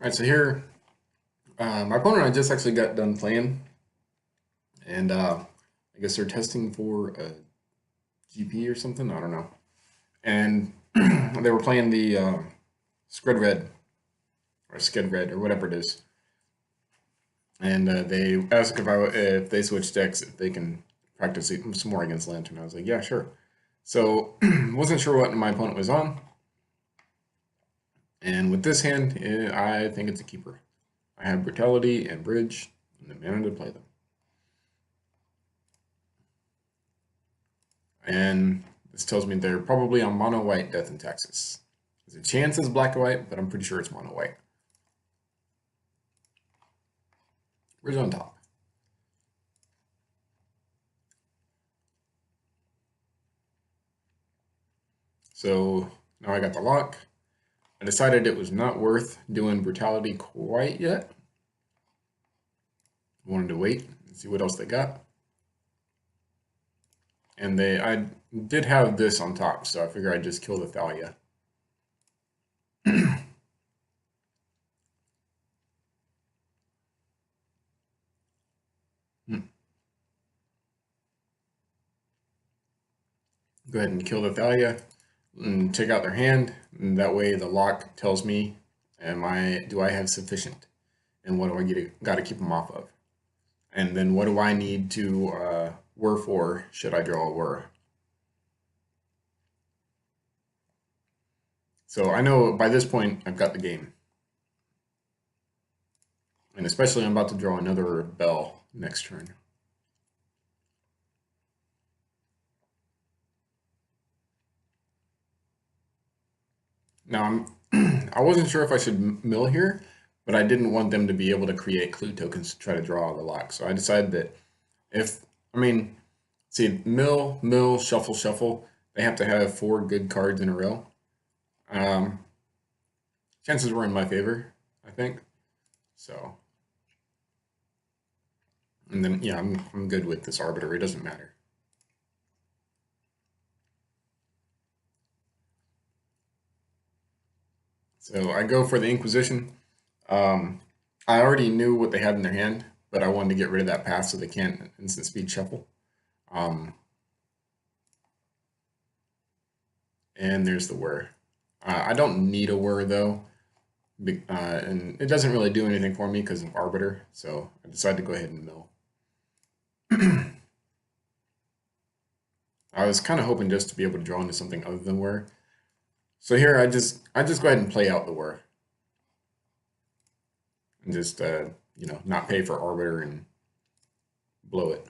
Alright, so here, my opponent and I just actually got done playing, and I guess they're testing for a GP or something. I don't know. And they were playing the Scred Red or Sked Red or whatever it is, and they asked if they switch decks, if they can practice some more against Lantern. I was like, yeah, sure. So wasn't sure what my opponent was on, and with this hand, I think it's a keeper. I have Brutality and Bridge, and the mana to play them. And this tells me they're probably on Monowhite Death and Taxes. There's a chance it's black and white, but I'm pretty sure it's Monowhite. Where's on top? So now I got the lock. I decided it was not worth doing Brutality quite yet. I wanted to wait and see what else they got. And I did have this on top, so I figured I'd just kill the Thalia. Go ahead and kill the Thalia and check out their hand, and that way the lock tells me, do I have sufficient, and what do I got to keep them off of, and then what do I need to whir for should I draw a whir. So I know by this point I've got the game, and especially I'm about to draw another bell next turn. Now I wasn't sure if I should mill here, but I didn't want them to be able to create clue tokens to try to draw the lock. So I decided that see, mill, shuffle, shuffle, they have to have 4 good cards in a row. Chances were in my favor, I think. So, and then yeah, I'm good with this Arbiter. It doesn't matter. So I go for the Inquisition. I already knew what they had in their hand, but I wanted to get rid of that pass so they can't instant speed shuffle. And there's the whir. I don't need a whir though, and it doesn't really do anything for me because of Arbiter, so I decided to go ahead and mill. I was kind of hoping just to be able to draw into something other than whir. So here I just go ahead and play out the whir. And just not pay for Arbiter and blow it.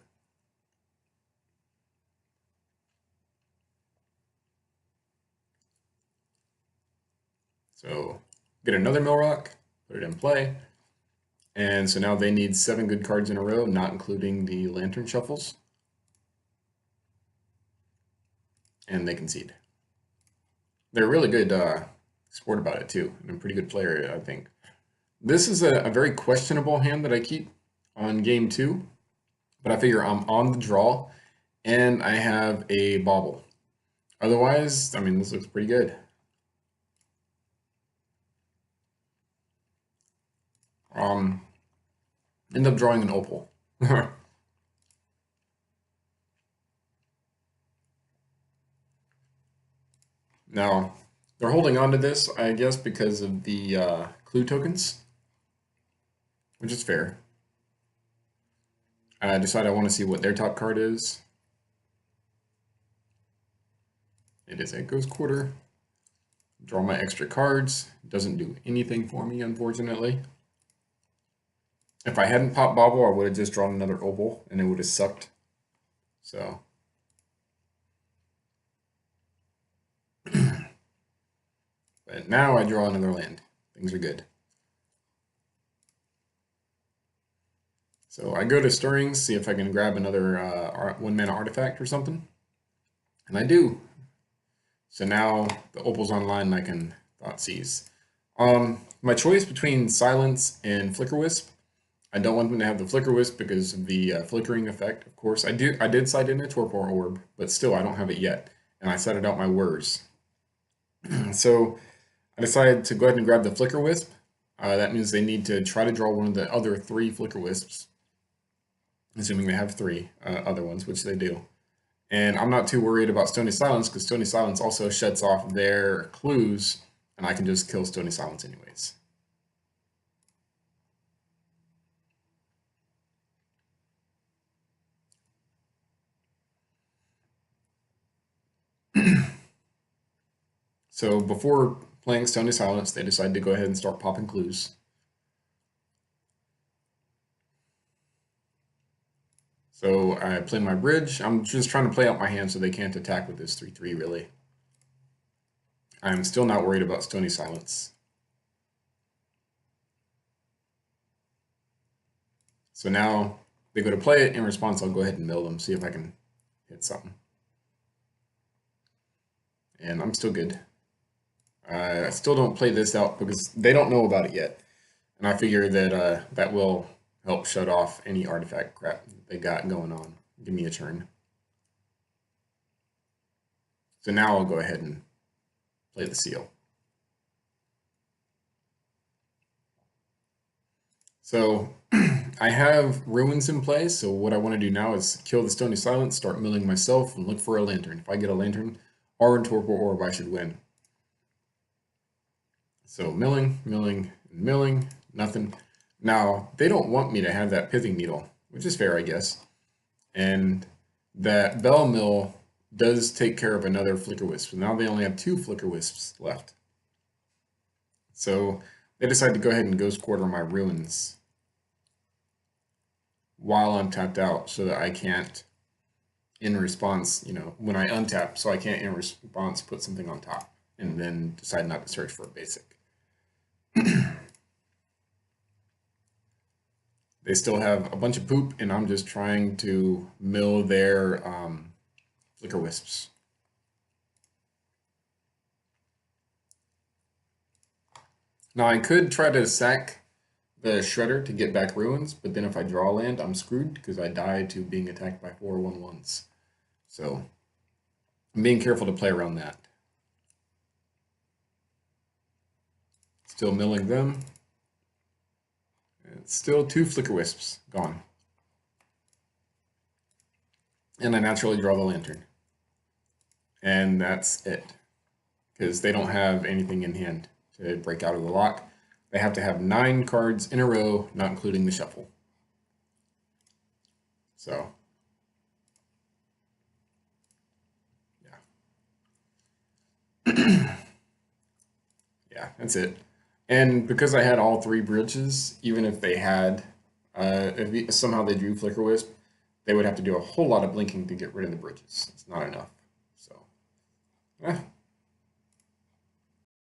So get another mill rock, put it in play. And so now they need 7 good cards in a row, not including the Lantern shuffles. And they concede. They're really good sport about it too, and a pretty good player, I think. This is a very questionable hand that I keep on game 2, but I figure I'm on the draw, and I have a bauble. Otherwise, I mean, this looks pretty good. End up drawing an opal. Now, they're holding on to this, I guess, because of the clue tokens, which is fair. I decide I want to see what their top card is. It is a Ghost Quarter. Draw my extra cards. Doesn't do anything for me, unfortunately. If I hadn't popped Bauble, I would have just drawn another opal, and it would have sucked. So. But now I draw another land. Things are good. So I go to Stirrings, see if I can grab another 1-mana artifact or something. And I do. So now the opal's online and I can Thoughtseize. My choice between Silence and Flicker Wisp. I don't want them to have the Flicker Wisp because of the flickering effect, of course. I did sight in a Torpor Orb, but still I don't have it yet. And I sighted out my whirs. So I decided to go ahead and grab the Flicker Wisp. That means they need to try to draw one of the other three Flicker Wisps, assuming they have three other ones, which they do. And I'm not too worried about Stony Silence because Stony Silence also shuts off their clues, and I can just kill Stony Silence anyways. So before playing Stony Silence, they decided to go ahead and start popping clues. So I play my bridge. I'm just trying to play out my hand so they can't attack with this 3/3 really. I'm still not worried about Stony Silence. So now they go to play it. In response, I'll go ahead and mill them, see if I can hit something. And I'm still good. I still don't play this out because they don't know about it yet. And I figure that that will help shut off any artifact crap they got going on. Give me a turn. So now I'll go ahead and play the seal. So I have ruins in place, so what I want to do now is kill the Stony Silence, start milling myself, and look for a lantern. If I get a lantern or a Torpor Orb, I should win. So milling, milling, and milling, nothing. Now, they don't want me to have that Pithing Needle, which is fair, I guess. And that Bell Mill does take care of another Flicker Wisp. So now they only have 2 Flicker Wisps left. So they decide to go ahead and Ghost Quarter my ruins while I'm tapped out so that I can't, in response, when I untap, so I can't, in response, put something on top and then decide not to search for a basic. They still have a bunch of poop, and I'm just trying to mill their Flicker Wisps. Now I could try to sack the Shredder to get back ruins, but then if I draw land, I'm screwed because I die to being attacked by 4 1/1s. So I'm being careful to play around that. Still milling them. And still 2 Flicker Wisps gone. And I naturally draw the lantern. And that's it. Because they don't have anything in hand to break out of the lock. They have to have 9 cards in a row, not including the shuffle. So, yeah. Yeah, that's it. And because I had all 3 bridges, even if they had, if somehow they drew Flicker Wisp, they would have to do a whole lot of blinking to get rid of the bridges. It's not enough. So,